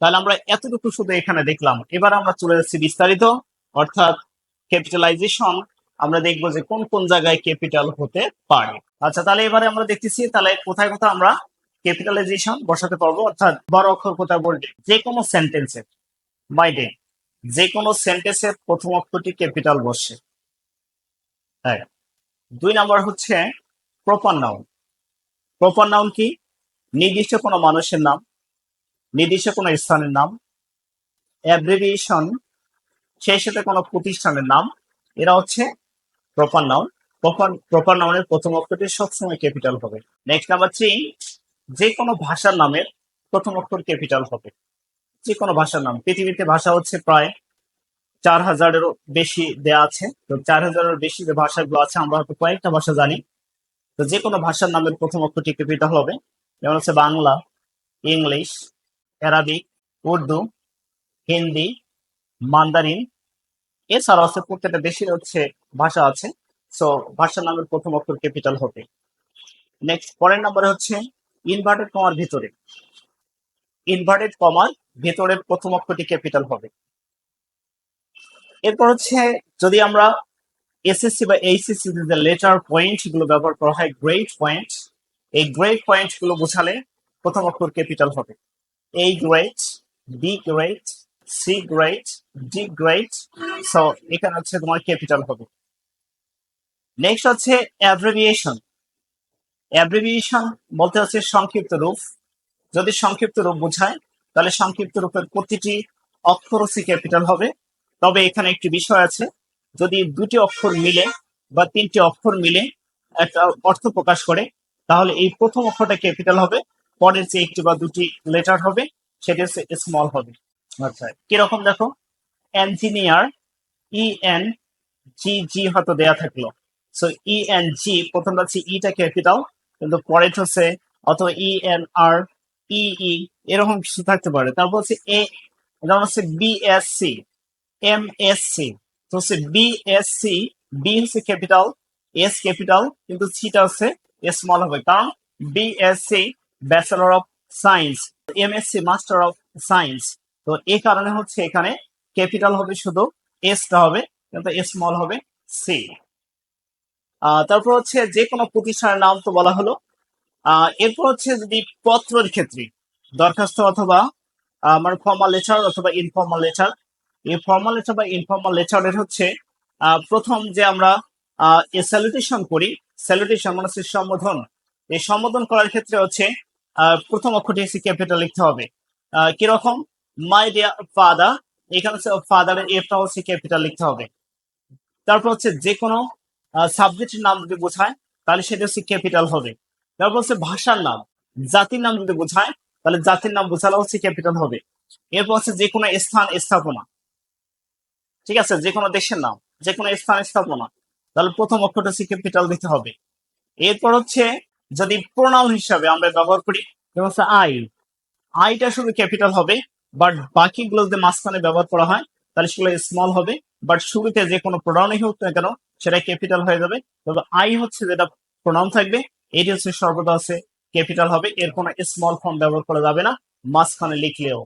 তাহলে আমরা এতটুকু শুধু এখানে দেখলাম। এবার আমরা চলে যাচ্ছি বিস্তারিত, অর্থাৎ ক্যাপিটালাইজেশন। আমরা দেখবো যে কোন কোন জায়গায় ক্যাপিটাল হতে পারে। আচ্ছা, তাহলে এবারে আমরা দেখতেছি তাহলে কোথায় কোথায় আমরা ক্যাপিটালাইজেশন বসাতে পারবো, অর্থাৎ বড় অক্ষর কোথায় বলতে যে কোনো সেন্টেন্সে বাইরে যে কোনো সেন্টেন্সের প্রথম অক্ষরটি ক্যাপিটাল বসে। হ্যাঁ। 2 নাম্বার হচ্ছে প্রপার নাউন। প্রপার নাউন কি? নির্দিষ্ট কোনো মানুষের নাম, নির্দিষ্ট কোনো স্থানের নাম, অ্যাব্রিভিয়েশন, সেই সাথে কোনো প্রতিষ্ঠানের নাম, এরা হচ্ছে প্রপার নাউন। প্রপার নাউনের প্রথম অক্ষরটি সবসময় ক্যাপিটাল হবে। নেক্সট নাম্বার 3, যে কোনো ভাষার নামের প্রথম অক্ষর ক্যাপিটাল হবে। যে কোনো ভাষার নাম, পৃথিবীতে ভাষা হচ্ছে প্রায় 4000-এরও বেশি দেয়া আছে। তো 4000-এর বেশি যে ভাষাগুলো আছে, আমরা হয়তো কয়েকটা ভাষা জানি। তো যে কোনো ভাষার নামের প্রথম অক্ষরটি ক্যাপিটাল হবে। যেমন হচ্ছে Bangla, English, Arabic, Urdu, Hindi, Mandarin, এছাড়াও হচ্ছে প্রত্যেকটা দেশের হচ্ছে ভাষা আছে। সো ভাষার নামের প্রথম অক্ষর ক্যাপিটাল হবে। নেক্সট, পরের নম্বরে হচ্ছে ইনভার্টেড কমার ভিতরে। ইনভার্টেড কমার ভেতরের প্রথম অক্ষরটি ক্যাপিটাল হবে। এরপর হচ্ছে যদি আমরা এসএসসি বা এইচএসসি যে লেটার পয়েন্ট গুলো ব্যবহার করা হয়, গ্রেড পয়েন্ট, এই গ্রেড পয়েন্ট গুলো বোঝালে প্রথম অক্ষর ক্যাপিটাল হবে। A grade, B grade, C grade, D grade. So এখানে হচ্ছে তোমার ক্যাপিটাল হবে। নেক্সট হচ্ছে অ্যাব্রিভিয়েশন। অ্যাব্রিভিয়েশন বলতে হচ্ছে সংক্ষিপ্ত রূপ। যদি সংক্ষিপ্ত রূপ বোঝায় তাহলে সংক্ষিপ্ত রূপের প্রতিটি অক্ষর হচ্ছে ক্যাপিটাল হবে। তবে এখানে একটি বিষয় আছে, যদি 2টি অক্ষর মিলে বা 3টি অক্ষর মিলে একটা অর্থ প্রকাশ করে, তাহলে এই প্রথম অক্ষরটা ক্যাপিটাল হবে, পরের যে 1টি বা 2টি লেটার হবে সেটা হচ্ছে স্মল হবে। আচ্ছা, কিরকম দেখো, ইঞ্জিনিয়ার, ENGG হয়তো দেয়া থাকলো। সো ENG প্রথমটা হচ্ছে ইটা ক্যাপিটাল, কিন্তু পরে হচ্ছে অথবা ENR, EE এরকম কিছু থাকতে পারে। তারপর হচ্ছে যেমন হচ্ছে BSC, MSC। তো হচ্ছে BSC, B হচ্ছে ক্যাপিটাল, S ক্যাপিটাল, কিন্তু সিটা হচ্ছে স্মল হবে, কারণ BSC bachelor of science, MSC master of science. তো এই কারণে হচ্ছে এখানে ক্যাপিটাল হবে শুধু এসটা হবে, কিন্তু স্মল হবে সি। তারপর হচ্ছে যে কোনো প্রতিষ্ঠানের নাম তো বলা হলো। এরপর হচ্ছে যদি পত্রের ক্ষেত্রে দরখাস্ত অথবা আমার ফর্মাল লেটার অথবা ইনফর্মাল লেটার, এই ফর্মাল লেটার বা ইনফর্মাল লেটারের হচ্ছে প্রথম যে আমরা স্যালুটেশন করি, স্যালুটেশন মানে হচ্ছে সম্বোধন। এই সম্বোধন করার ক্ষেত্রে হচ্ছে প্রথম অক্ষরটি হচ্ছে ক্যাপিটাল লিখতে হবে। কিরকম, মাই ডিয়ার ফাদার, এখানে হচ্ছে ফাদারের এফটা হচ্ছে ক্যাপিটাল লিখতে হবে। তারপর হচ্ছে যে কোনো সাবজেক্টের নাম যদি বোঝায় তাহলে সেটা হচ্ছে ক্যাপিটাল হবে। তারপর হচ্ছে ভাষার নাম, জাতির নাম যদি বোঝায় তাহলে জাতির নাম বোঝালে হচ্ছে ক্যাপিটাল হবে। এরপর হচ্ছে যে কোনো স্থান স্থাপনা, ঠিক আছে, যে কোনো দেশের নাম, যে কোনো স্থান স্থাপনা, তাহলে প্রথম অক্ষরটা হচ্ছে ক্যাপিটাল দিতে হবে। এরপর হচ্ছে যদি প্রোনাউন হিসাবে আমরা ব্যবহার করি, যেমন হচ্ছে আইটা শুধু ক্যাপিটাল হবে, বাট বাকিগুলো যদি মাঝখানে ব্যবহার করা হয় তাহলে সেগুলো স্মল হবে। বাট শুরুতে যে কোনো প্রোনাউনই হোক না কেন সেটা ক্যাপিটাল হয়ে যাবে। তবে আই হচ্ছে যেটা প্রোনাউন থাকবে এটি হচ্ছে সর্বদা হচ্ছে ক্যাপিটাল হবে, এর কোনো স্মল ফর্ম ব্যবহার করা যাবে না মাঝখানে লিখলেও।